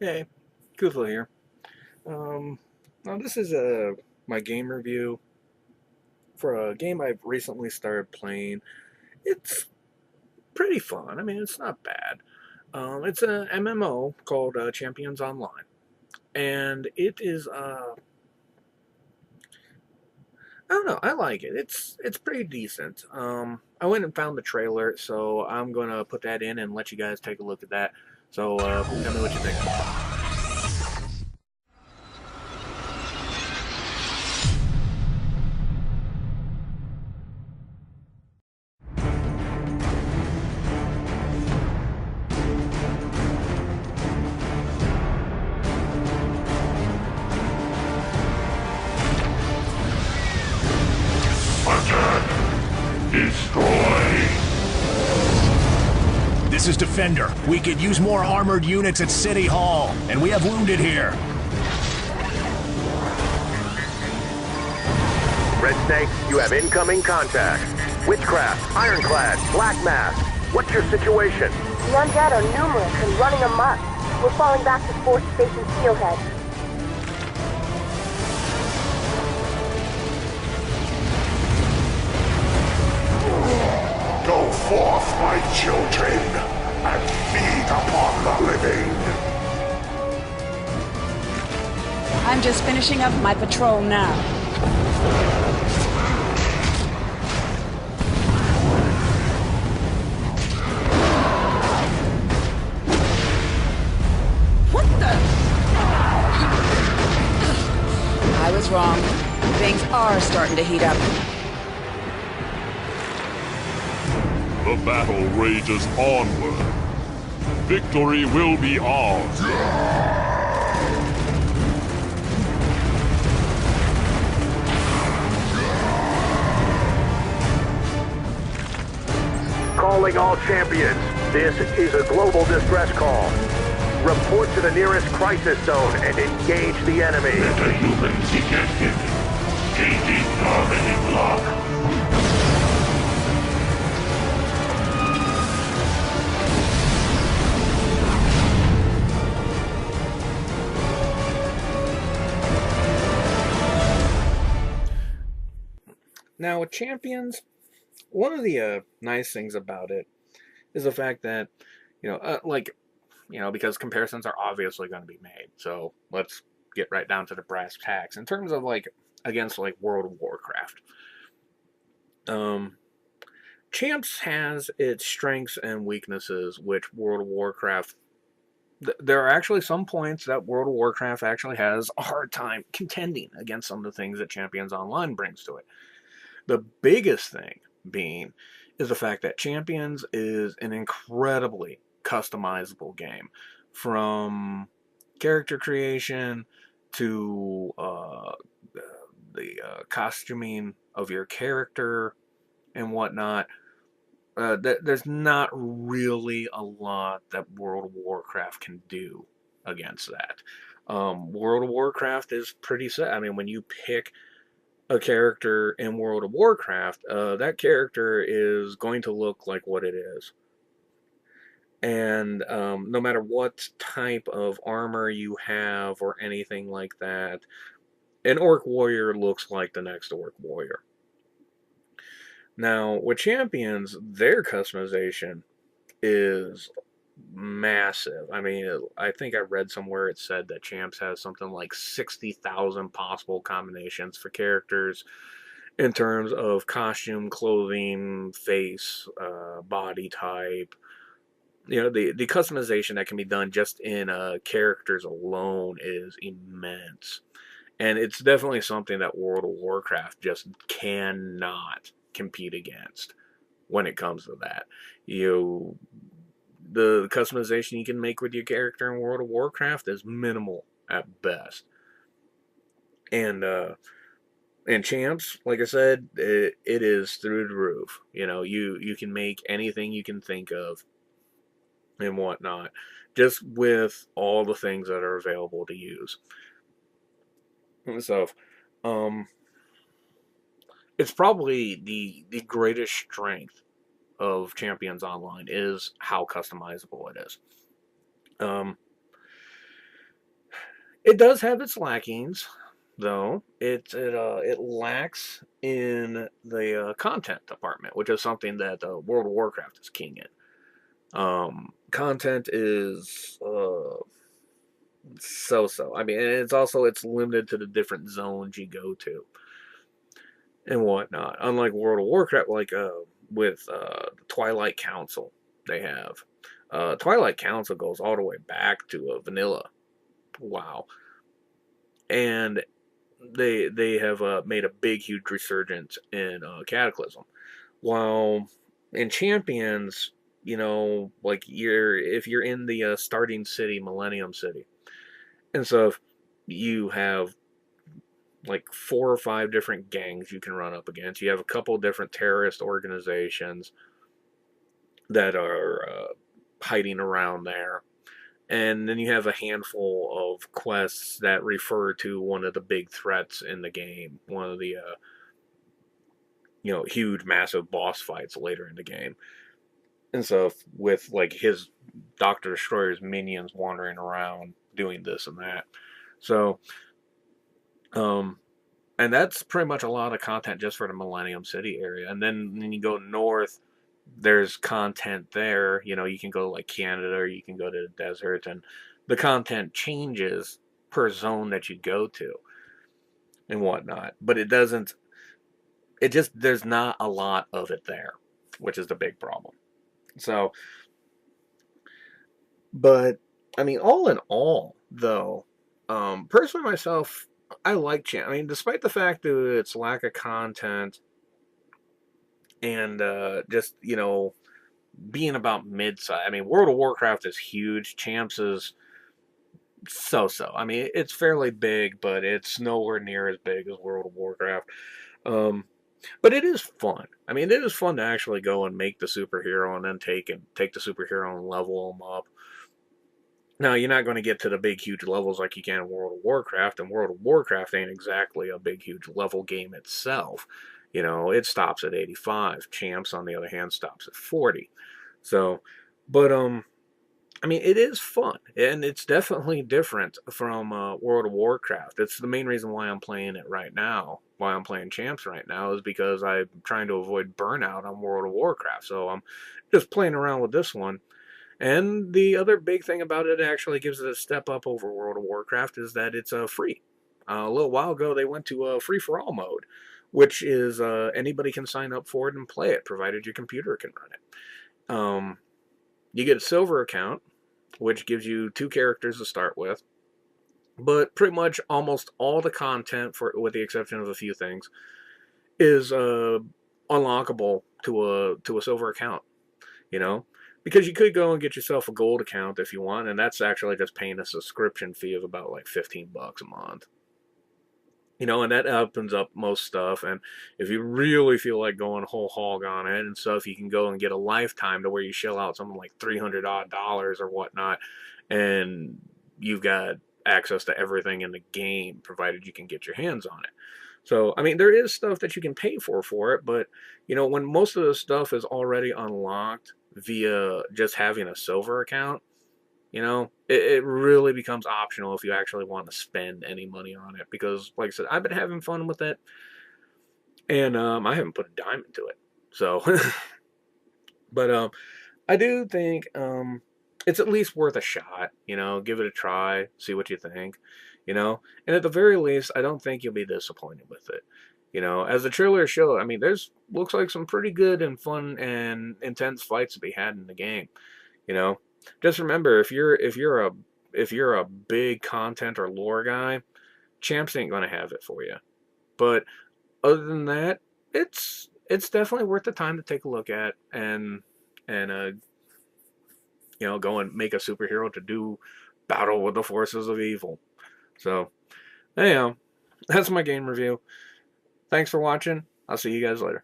Hey, Kuzla here. Um, Now this is my game review for a game I've recently started playing. It's pretty fun. I mean, it's not bad. It's a MMO called Champions Online, and it is I don't know. I like it. It's pretty decent. I went and found the trailer, so I'm gonna put that in and let you guys take a look at that. So tell me what you think. Destroy! This is Defender. We could use more armored units at City Hall, and we have wounded here. Red Snake, you have incoming contact. Witchcraft, Ironclad, Black Mask. What's your situation? The undead are numerous and running amok. We're falling back to Force Station Steelhead. Go forth, my children, and feed upon the living. I'm just finishing up my patrol now. What the? I was wrong. Things are starting to heat up. The battle rages onward. Victory will be ours. Calling all champions. This is a global distress call. Report to the nearest crisis zone and engage the enemy. Metahumans ejected. Engaging targeting lock. Now with Champions, one of the nice things about it is the fact that, because comparisons are obviously going to be made. So let's get right down to the brass tacks. In terms of against World of Warcraft, Champs has its strengths and weaknesses, which World of Warcraft. There are actually some points that World of Warcraft actually has a hard time contending against some of the things that Champions Online brings to it. The biggest thing being is the fact that Champions is an incredibly customizable game, from character creation to the costuming of your character and whatnot. There's not really a lot that World of Warcraft can do against that. World of Warcraft is pretty set. I mean, when you pick a character in World of Warcraft, that character is going to look like what it is. And no matter what type of armor you have or anything like that, an Orc Warrior looks like the next Orc Warrior. Now, with Champions, their customization is massive. I mean, I think I read somewhere it said that Champs has something like 60,000 possible combinations for characters in terms of costume, clothing, face, body type. The customization that can be done just in characters alone is immense. And it's definitely something that World of Warcraft just cannot compete against when it comes to that. The customization you can make with your character in World of Warcraft is minimal at best. And Champs, like I said, it is through the roof. You can make anything you can think of and whatnot, just with all the things that are available to use. So, it's probably the greatest strength of Champions Online is how customizable it is. It does have its lackings, though. It lacks in the content department, which is something that World of Warcraft is king in. Content is so-so. I mean, it's limited to the different zones you go to and whatnot. Unlike World of Warcraft, like with the Twilight Council, they have Twilight Council goes all the way back to vanilla. Wow, and they have made a big, huge resurgence in Cataclysm. While in Champions, like if you're in the starting city, Millennium City, and so you have like 4 or 5 different gangs you can run up against. You have a couple different terrorist organizations that are hiding around there. And then you have a handful of quests that refer to one of the big threats in the game, one of the huge, massive boss fights later in the game. And so with like his Doctor Destroyer's minions wandering around doing this and that. So and that's pretty much a lot of content just for the Millennium City area. And then when you go north, there's content there. You can go like Canada or you can go to the desert, and the content changes per zone that you go to and whatnot. But it doesn't. It just there's not a lot of it there, which is the big problem. So, but I mean, all in all, though, personally myself, I like Champ. I mean, despite the fact that its lack of content and just being about mid-size. I mean, World of Warcraft is huge. Champs is so-so. I mean, it's fairly big, but it's nowhere near as big as World of Warcraft. But it is fun. I mean, it is fun to actually go and make the superhero and then take the superhero and level them up. Now, you're not going to get to the big, huge levels like you can in World of Warcraft, and World of Warcraft ain't exactly a big, huge level game itself. It stops at 85. Champs, on the other hand, stops at 40. So, but, I mean, it is fun, and it's definitely different from World of Warcraft. It's the main reason why I'm playing it right now, why I'm playing Champs right now, is because I'm trying to avoid burnout on World of Warcraft. So I'm just playing around with this one. And the other big thing about it actually gives it a step up over World of Warcraft is that it's free. A little while ago, they went to free-for-all mode, which is anybody can sign up for it and play it, provided your computer can run it. You get a silver account, which gives you 2 characters to start with, but pretty much almost all the content, with the exception of a few things, is unlockable to a silver account. Because you could go and get yourself a gold account if you want, and that's actually just paying a subscription fee of about like $15 a month. And that opens up most stuff. And if you really feel like going whole hog on it and stuff, you can go and get a lifetime to where you shell out something like $300 odd or whatnot, and you've got access to everything in the game, provided you can get your hands on it. So, I mean, there is stuff that you can pay for it, but, when most of the stuff is already unlocked via just having a silver account, it really becomes optional if you actually want to spend any money on it. Because, like I said, I've been having fun with it, and I haven't put a dime into it. So, but I do think it's at least worth a shot. Give it a try, see what you think. And at the very least, I don't think you'll be disappointed with it. As the trailer showed, I mean, looks like some pretty good and fun and intense fights to be had in the game. Just remember, if you're a big content or lore guy, Champs ain't gonna have it for you. But other than that, it's definitely worth the time to take a look at and go and make a superhero to do battle with the forces of evil. So, anyhow, that's my game review. Thanks for watching. I'll see you guys later.